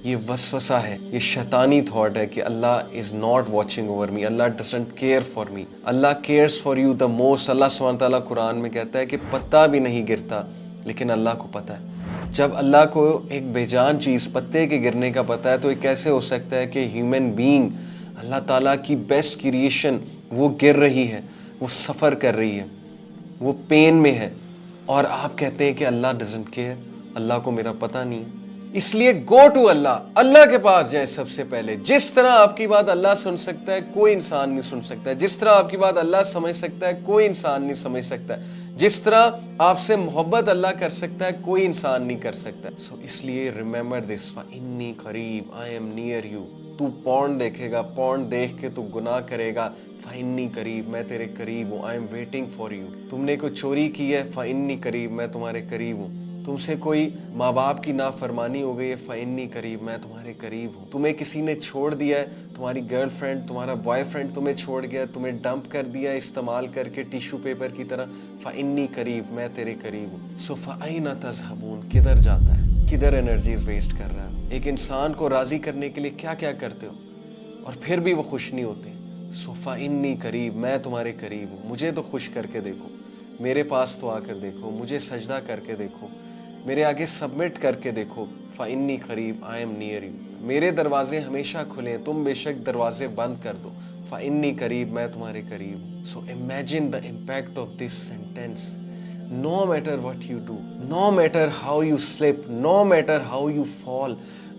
یہ وسوسہ ہے، یہ شیطانی تھاٹ ہے کہ اللہ is not watching over me, اللہ ڈزنٹ کیئر فار می، اللہ cares for you the most. اللہ سبحانہ تعالیٰ قرآن میں کہتا ہے کہ پتا بھی نہیں گرتا لیکن اللہ کو پتہ ہے۔ جب اللہ کو ایک بے جان چیز پتے کے گرنے کا پتہ ہے تو یہ کیسے ہو سکتا ہے کہ ہیومن بینگ، اللہ تعالیٰ کی بیسٹ کریشن، وہ گر رہی ہے، وہ سفر کر رہی ہے، وہ پین میں ہے، اور آپ کہتے ہیں کہ اللہ ڈزنٹ کیئر، اللہ کو میرا پتہ نہیں ہے۔ اس لیے گو ٹو اللہ، اللہ کے پاس جائیں سب سے پہلے۔ جس طرح آپ کی بات اللہ سن سکتا ہے کوئی انسان نہیں سن سکتا ہے، جس طرح آپ کی بات اللہ سمجھ سکتا ہے کوئی انسان نہیں سمجھ سکتا ہے، جس طرح آپ سے محبت اللہ کر سکتا ہے کوئی انسان نہیں کر سکتا۔ سو اس لیے ریممبر دس، فَإِنِّي قریب، آئی ایم نیئر یو۔ تو پورن دیکھے گا، پورن دیکھ کے تو گناہ کرے گا، فَإِنِّي قریب، میں تیرے قریب ہوں، I am waiting for you. تم نے کوئی چوری کی ہے، فَإِنِّي قریب، میں تمہارے قریب ہوں۔ تم سے کوئی ماں باپ کی نافرمانی ہو گئی ہے، فَإِنِّي قریب، میں تمہارے قریب ہوں۔ تمہیں کسی نے چھوڑ دیا ہے، تمہاری گرل فرینڈ، تمہارا بوائے فرینڈ تمہیں چھوڑ گیا، تمہیں ڈمپ کر دیا استعمال کر کے ٹیشو پیپر کی طرح، فَإِنِّي قریب، میں تیرے قریب ہوں۔ سو فَأَيْنَ تَذْهَبُونَ، کدھر جاتا ہے، کدھر انرجیز ویسٹ کر رہا ہے؟ ایک انسان کو راضی کرنے کے لیے کیا کیا کرتے ہو اور پھر بھی وہ خوش نہیں ہوتے۔ سو فَإِنِّي قریب، میں تمہارے قریب ہوں، مجھے تو خوش کر کے دیکھو، میرے پاس تو آ کر دیکھو، مجھے سجدہ کر کے دیکھو، میرے آگے سبمٹ کر کے دیکھو، فَإِنِّي قریب، آئی ایم نیئر یو۔ میرے دروازے ہمیشہ کھلے ہیں، تم بے شک دروازے بند کر دو، فَإِنِّي قریب، میں تمہارے قریب ہوں۔ So imagine the impact of this sentence. No matter what you do, no matter how you slip, no matter how you fall,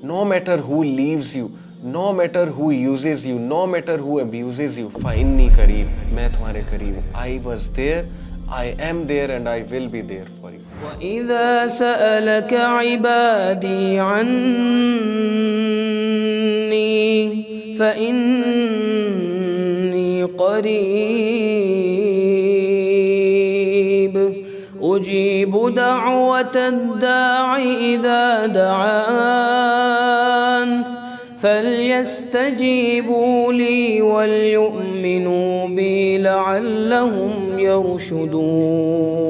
no matter who leaves you, no matter who uses you, no matter who abuses you, فَإِنِّي قریب، میں تمہارے قریب ہوں۔ I was there, I am there and I will be there for you۔ وَإِذَا سَأَلَكَ عِبَادِي عَنِّي فَإِنِّي قَرِيبٌ أُجِيبُ دَعْوَةَ الدَّاعِ إِذَا دَعَانِ فَلْيَسْتَجِيبُوا لِي وَلْيُؤْمِنُوا بِي لَعَلَّهُمْ يَرْشُدُونَ۔